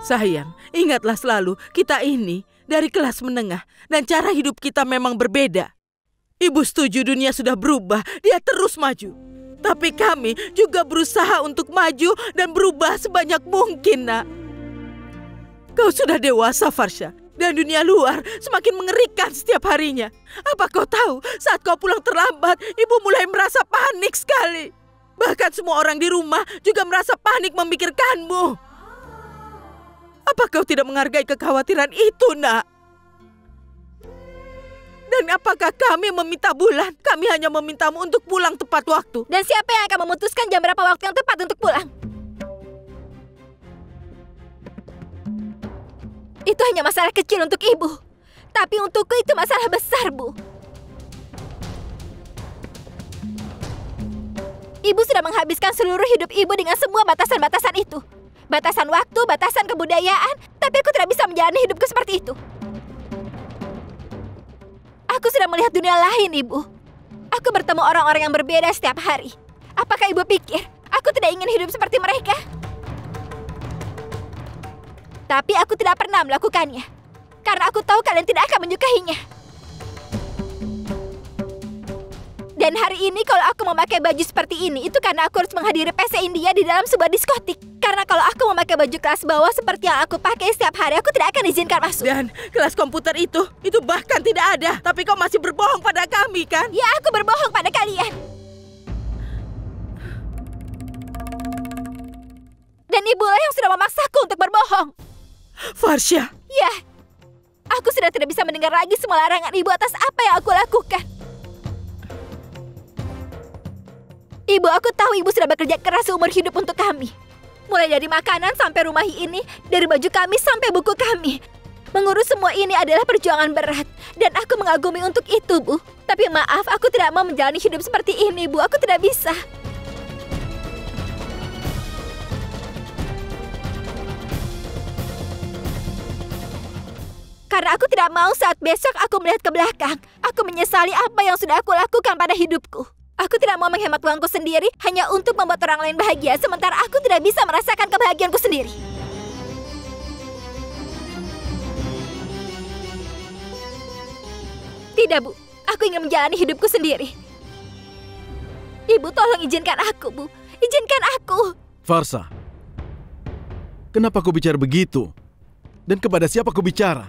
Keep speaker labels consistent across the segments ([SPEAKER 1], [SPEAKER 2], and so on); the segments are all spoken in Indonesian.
[SPEAKER 1] Sayang, ingatlah selalu kita ini dari kelas menengah dan cara hidup kita memang berbeda. Ibu setuju dunia sudah berubah, dia terus maju. Tapi kami juga berusaha untuk maju dan berubah sebanyak mungkin, Nak. Kau sudah dewasa, Farsha. Dan dunia luar semakin mengerikan setiap harinya. Apa kau tahu, saat kau pulang terlambat, ibu mulai merasa panik sekali. Bahkan semua orang di rumah juga merasa panik memikirkanmu. Apa kau tidak menghargai kekhawatiran itu, Nak? Dan apakah kami meminta bulan? Kami hanya memintamu untuk pulang tepat waktu.
[SPEAKER 2] Dan siapa yang akan memutuskan jam berapa waktu yang tepat untuk pulang? Itu hanya masalah kecil untuk ibu. Tapi untukku itu masalah besar, Bu. Ibu sudah menghabiskan seluruh hidup ibu dengan semua batasan-batasan itu. Batasan waktu, batasan kebudayaan. Tapi aku tidak bisa menjalani hidupku seperti itu. Aku sudah melihat dunia lain, Ibu. Aku bertemu orang-orang yang berbeda setiap hari. Apakah Ibu pikir aku tidak ingin hidup seperti mereka? Tapi aku tidak pernah melakukannya. Karena aku tahu kalian tidak akan menyukainya. Dan hari ini kalau aku memakai baju seperti ini, itu karena aku harus menghadiri pesta India di dalam sebuah diskotik. Karena kalau aku memakai baju kelas bawah seperti yang aku pakai setiap hari, aku tidak akan izinkan masuk.
[SPEAKER 1] Dan kelas komputer itu bahkan tidak ada. Tapi kau masih berbohong pada kami, kan?
[SPEAKER 2] Ya, aku berbohong pada kalian. Dan ibulah yang sudah memaksaku untuk berbohong.
[SPEAKER 1] Farsha.
[SPEAKER 2] Ya, aku sudah tidak bisa mendengar lagi semua larangan ibu atas apa yang aku lakukan. Ibu, aku tahu ibu sudah bekerja keras seumur hidup untuk kami. Mulai dari makanan sampai rumah ini, dari baju kami sampai buku kami. Mengurus semua ini adalah perjuangan berat. Dan aku mengagumi untuk itu, Bu. Tapi maaf, aku tidak mau menjalani hidup seperti ini, Bu. Aku tidak bisa. Karena aku tidak mau saat besok aku melihat ke belakang. Aku menyesali apa yang sudah aku lakukan pada hidupku. Aku tidak mau menghemat uangku sendiri hanya untuk membuat orang lain bahagia, sementara aku tidak bisa merasakan kebahagiaanku sendiri. Tidak, Bu. Aku ingin menjalani hidupku sendiri. Ibu, tolong izinkan aku, Bu. Izinkan aku.
[SPEAKER 3] Farsha, kenapa kau bicara begitu? Dan kepada siapa kau bicara?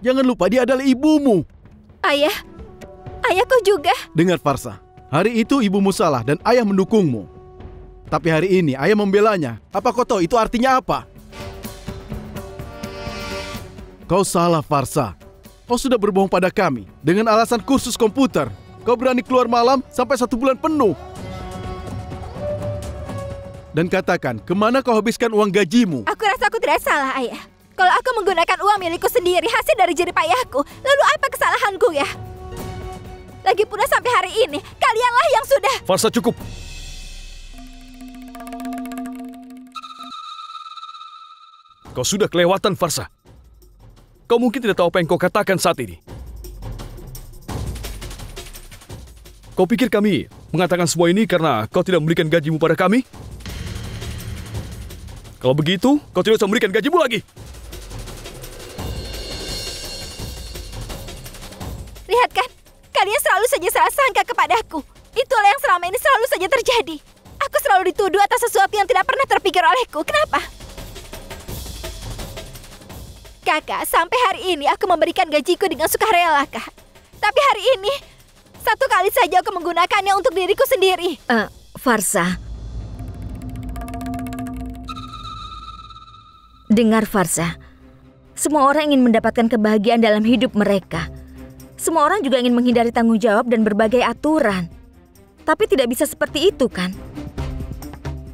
[SPEAKER 3] Jangan lupa dia adalah ibumu.
[SPEAKER 2] Ayah, ayahku juga.
[SPEAKER 3] Dengar, Farsha. Hari itu ibumu salah dan ayah mendukungmu. Tapi hari ini ayah membelanya. Apa kau tahu itu artinya apa? Kau salah, Farsha. Kau sudah berbohong pada kami dengan alasan kursus komputer. Kau berani keluar malam sampai 1 bulan penuh. Dan katakan, kemana kau habiskan uang gajimu?
[SPEAKER 2] Aku rasa aku tidak salah, Ayah. Kalau aku menggunakan uang milikku sendiri, hasil dari jerih payahku, lalu apa kesalahanku ya? Lagi pula sampai hari ini, kalianlah yang sudah...
[SPEAKER 4] Farsha, cukup. Kau sudah kelewatan, Farsha. Kau mungkin tidak tahu apa yang kau katakan saat ini. Kau pikir kami mengatakan semua ini karena kau tidak memberikan gajimu pada kami? Kalau begitu, kau tidak usah memberikan gajimu lagi.
[SPEAKER 2] Lihat kan? Kalian selalu saja salah sangka kepadaku. Itulah yang selama ini selalu saja terjadi. Aku selalu dituduh atas sesuatu yang tidak pernah terpikir olehku. Kenapa? Kakak, sampai hari ini aku memberikan gajiku dengan sukarela, Kak. Tapi hari ini, 1 kali saja aku menggunakannya untuk diriku sendiri.
[SPEAKER 5] Farsha. Dengar, Farsha. Semua orang ingin mendapatkan kebahagiaan dalam hidup mereka. Semua orang juga ingin menghindari tanggung jawab dan berbagai aturan. Tapi tidak bisa seperti itu, kan?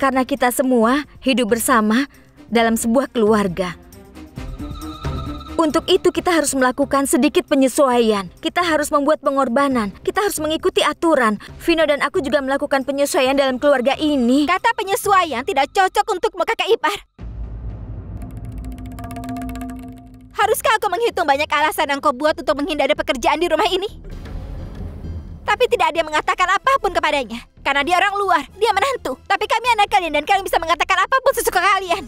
[SPEAKER 5] Karena kita semua hidup bersama dalam sebuah keluarga. Untuk itu kita harus melakukan sedikit penyesuaian. Kita harus membuat pengorbanan. Kita harus mengikuti aturan. Vino dan aku juga melakukan penyesuaian dalam keluarga ini.
[SPEAKER 2] Kata penyesuaian tidak cocok untukmu, kakak ipar. Haruskah aku menghitung banyak alasan yang kau buat untuk menghindari pekerjaan di rumah ini? Tapi tidak ada yang mengatakan apapun kepadanya. Karena dia orang luar, dia menantu. Tapi kami anak kalian dan kalian bisa mengatakan apapun sesuka kalian.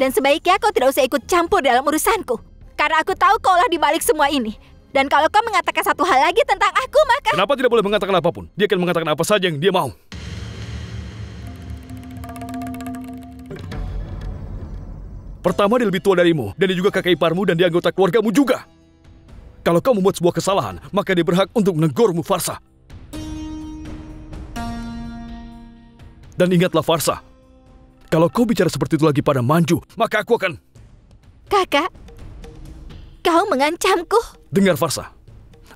[SPEAKER 2] Dan sebaiknya kau tidak usah ikut campur dalam urusanku. Karena aku tahu kaulah di balik semua ini. Dan kalau kau mengatakan satu hal lagi tentang aku, maka...
[SPEAKER 4] Kenapa tidak boleh mengatakan apapun? Dia akan mengatakan apa saja yang dia mau. Pertama, dia lebih tua darimu, dan dia juga kakak iparmu, dan dia anggota keluargamu juga. Kalau kau membuat sebuah kesalahan, maka dia berhak untuk menegurmu, Farsa. Dan ingatlah, Farsa, kalau kau bicara seperti itu lagi pada Manju, maka aku akan...
[SPEAKER 2] Kakak, kau mengancamku?
[SPEAKER 4] Dengar, Farsa.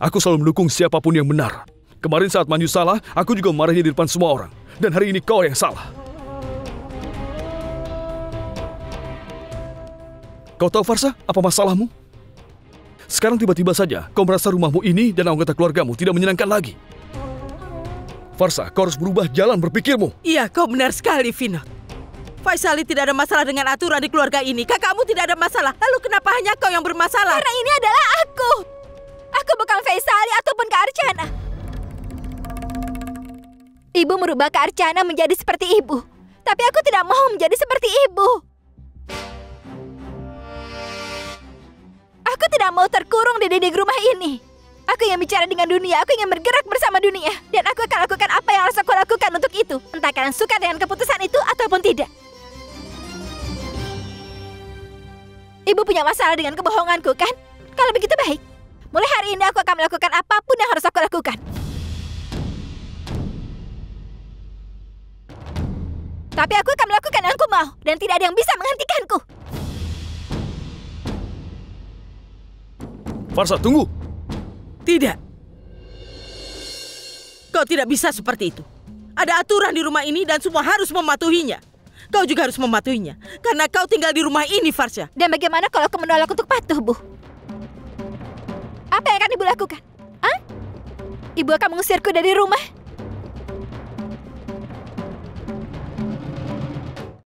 [SPEAKER 4] Aku selalu mendukung siapapun yang benar. Kemarin saat Manju salah, aku juga memarahinya di depan semua orang. Dan hari ini kau yang salah. Kau tahu, Farsa, apa masalahmu? Sekarang tiba-tiba saja kau merasa rumahmu ini dan anggota keluargamu tidak menyenangkan lagi. Farsa, kau harus berubah jalan berpikirmu.
[SPEAKER 1] Iya, kau benar sekali, Vinod. Faisali tidak ada masalah dengan aturan di keluarga ini. Kakakmu tidak ada masalah. Lalu kenapa hanya kau yang bermasalah?
[SPEAKER 2] Karena ini adalah aku. Aku bukan Faisali ataupun Kak Archana. Ibu merubah Kak Archana menjadi seperti ibu. Tapi aku tidak mau menjadi seperti ibu. Aku tidak mau terkurung di dinding rumah ini. Aku ingin bicara dengan dunia, aku ingin bergerak bersama dunia. Dan aku akan lakukan apa yang harus aku lakukan untuk itu. Entah kalian suka dengan keputusan itu ataupun tidak. Ibu punya masalah dengan kebohonganku, kan? Kalau begitu baik. Mulai hari ini aku akan melakukan apapun yang harus aku lakukan. Tapi aku akan melakukan yang aku mau. Dan tidak ada yang bisa menghentikanku.
[SPEAKER 4] Farsa, tunggu.
[SPEAKER 1] Tidak. Kau tidak bisa seperti itu. Ada aturan di rumah ini dan semua harus mematuhinya. Kau juga harus mematuhinya. Karena kau tinggal di rumah ini, Farsha.
[SPEAKER 2] Dan bagaimana kalau aku menolak untuk patuh, Bu? Apa yang akan Ibu lakukan? Hah? Ibu akan mengusirku dari rumah?